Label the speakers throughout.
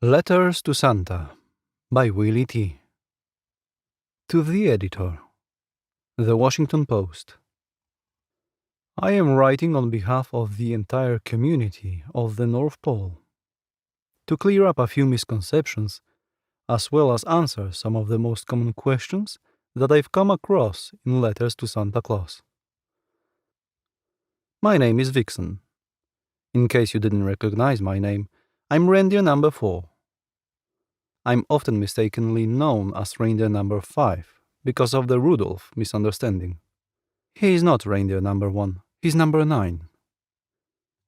Speaker 1: Letters to Santa by Willie T. To the Editor, The Washington Post. I am writing on behalf of the entire community of the North Pole to clear up a few misconceptions, as well as answer some of the most common questions that I've come across in letters to Santa Claus. My name is Vixen. In case you didn't recognize my name, I'm reindeer number 4. I'm often mistakenly known as reindeer number 5 because of the Rudolph misunderstanding. He is not reindeer number 1, he's number 9.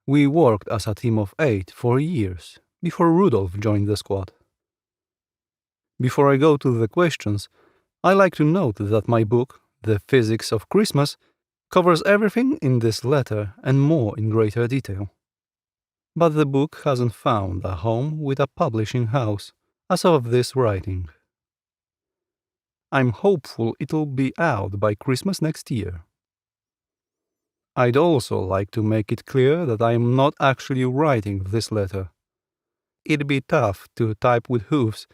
Speaker 1: We worked as a team of 8 for years before Rudolph joined the squad. Before I go to the questions, I like to note that my book, The Physics of Christmas, covers everything in this letter and more in greater detail. But the book hasn't found a home with a publishing house as of this writing. I'm hopeful it'll be out by Christmas next year. I'd also like to make it clear that I'm not actually writing this letter. It'd be tough to type with hooves,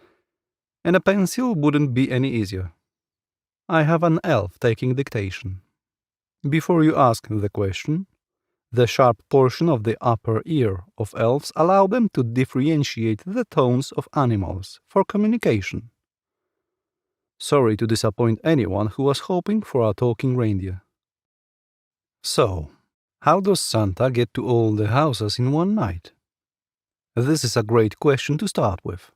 Speaker 1: and a pencil wouldn't be any easier. I have an elf taking dictation. Before you ask the question, the sharp portion of the upper ear of elves allow them to differentiate the tones of animals for communication. Sorry to disappoint anyone who was hoping for a talking reindeer. So, how does Santa get to all the houses in one night? This is a great question to start with.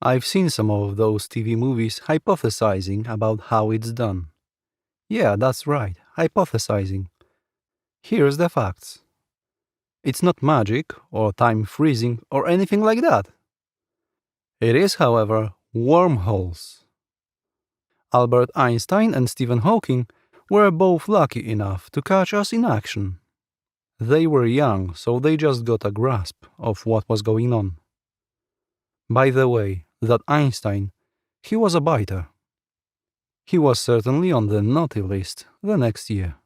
Speaker 1: I've seen some of those TV movies hypothesizing about how it's done. Yeah, that's right, hypothesizing. Here's the facts. It's not magic or time freezing or anything like that. It is, however, wormholes. Albert Einstein and Stephen Hawking were both lucky enough to catch us in action. They were young, so they just got a grasp of what was going on. By the way, that Einstein, he was a biter. He was certainly on the naughty list the next year.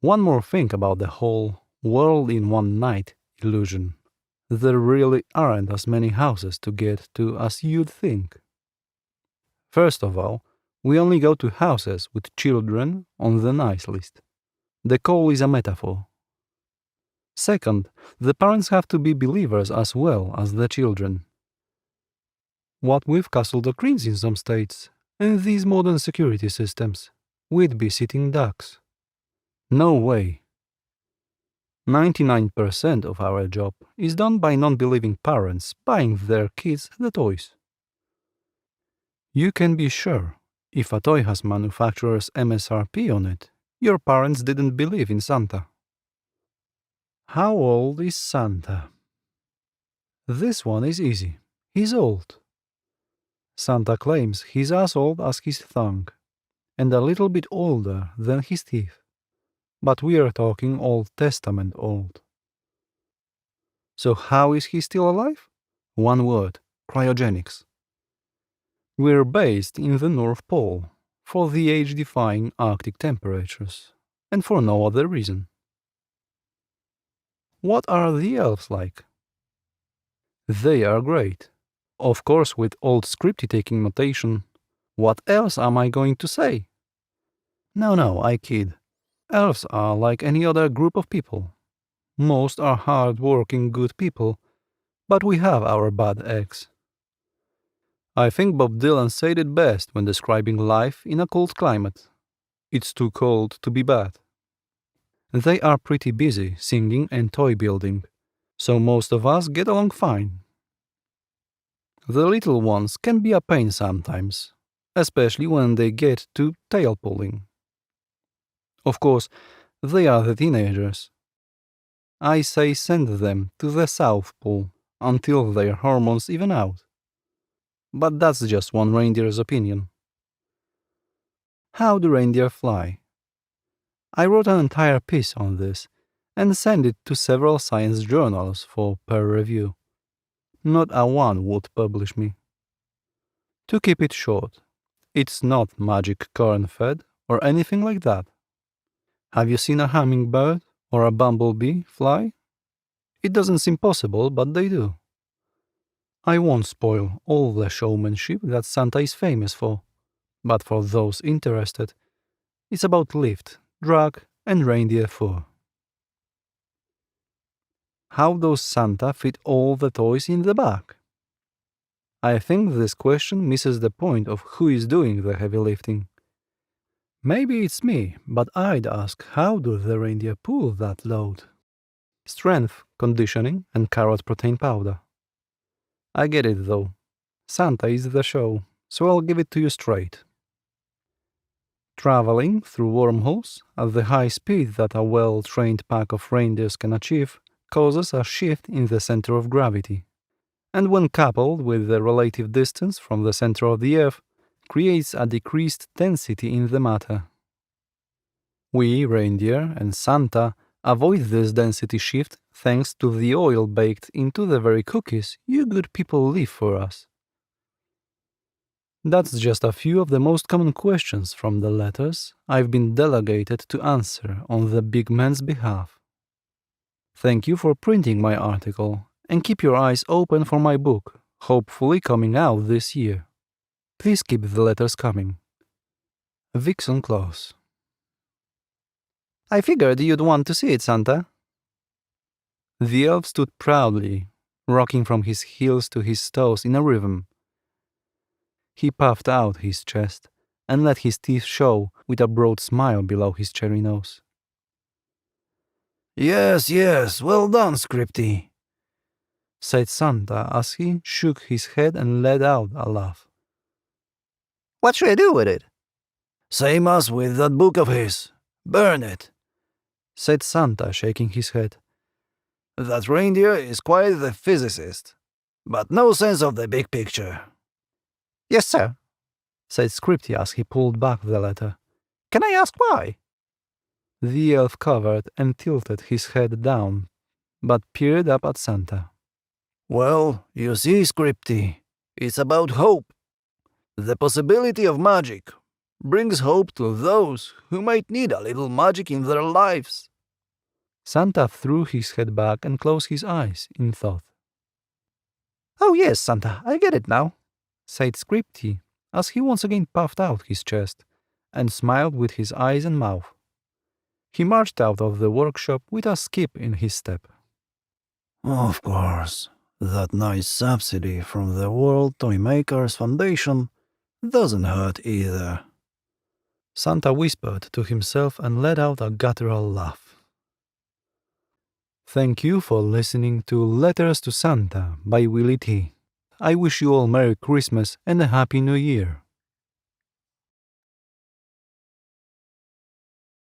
Speaker 1: One more thing about the whole world in one night illusion. There really aren't as many houses to get to as you'd think. First of all, we only go to houses with children on the nice list. The call is a metaphor. Second, the parents have to be believers as well as the children. What with castle doctrines in some states and these modern security systems, we'd be sitting ducks. No way. 99% of our job is done by non-believing parents buying their kids the toys. You can be sure, if a toy has manufacturer's MSRP on it, your parents didn't believe in Santa. How old is Santa? This one is easy. He's old. Santa claims he's as old as his tongue, and a little bit older than his teeth. But we are talking Old Testament old. So how is he still alive? One word, cryogenics. We're based in the North Pole for the age-defying Arctic temperatures, and for no other reason. What are the elves like? They are great. Of course, with old scripty-taking notation. What else am I going to say? No, I kid. Elves are like any other group of people. Most are hard-working good people, but we have our bad eggs. I think Bob Dylan said it best when describing life in a cold climate. It's too cold to be bad. They are pretty busy singing and toy building, so most of us get along fine. The little ones can be a pain sometimes, especially when they get to tail pulling. Of course, they are the teenagers. I say send them to the South Pole until their hormones even out. But that's just one reindeer's opinion. How do reindeer fly? I wrote an entire piece on this and sent it to several science journals for peer review. Not a one would publish me. To keep it short, it's not magic corn-fed or anything like that. Have you seen a hummingbird or a bumblebee fly? It doesn't seem possible, but they do. I won't spoil all the showmanship that Santa is famous for, but for those interested, it's about lift, drag, and reindeer fur. How does Santa fit all the toys in the bag? I think this question misses the point of who is doing the heavy lifting. Maybe it's me, but I'd ask how do the reindeer pull that load? Strength, conditioning, and carrot protein powder. I get it though. Santa is the show, so I'll give it to you straight. Traveling through wormholes at the high speed that a well-trained pack of reindeers can achieve causes a shift in the center of gravity, and when coupled with the relative distance from the center of the Earth, creates a decreased density in the matter. We, reindeer and Santa, avoid this density shift thanks to the oil baked into the very cookies you good people leave for us. That's just a few of the most common questions from the letters I've been delegated to answer on the big man's behalf. Thank you for printing my article, and keep your eyes open for my book, hopefully coming out this year. Please keep the letters coming. Vixen Claus. I figured you'd want to see it, Santa. The elf stood proudly, rocking from his heels to his toes in a rhythm. He puffed out his chest and let his teeth show with a broad smile below his cherry nose.
Speaker 2: Yes, yes, well done, Scripty,
Speaker 1: said Santa as he shook his head and let out a laugh.
Speaker 2: What should I do with it? Same as with that book of his. Burn it,
Speaker 1: said Santa, shaking his head.
Speaker 2: That reindeer is quite the physicist, but no sense of the big picture.
Speaker 1: Yes, sir, said Scripty as he pulled back the letter. Can I ask why? The elf covered and tilted his head down, but peered up at Santa.
Speaker 2: Well, you see, Scripty, it's about hope. The possibility of magic brings hope to those who might need a little magic in their lives.
Speaker 1: Santa threw his head back and closed his eyes in thought. Oh yes, Santa, I get it now, said Scripty as he once again puffed out his chest and smiled with his eyes and mouth. He marched out of the workshop with a skip in his step.
Speaker 2: Of course, that nice subsidy from the World Toymakers Foundation doesn't hurt either,
Speaker 1: Santa whispered to himself and let out a guttural laugh. Thank you for listening to Letters to Santa by Willie T. I wish you all Merry Christmas and a Happy New Year.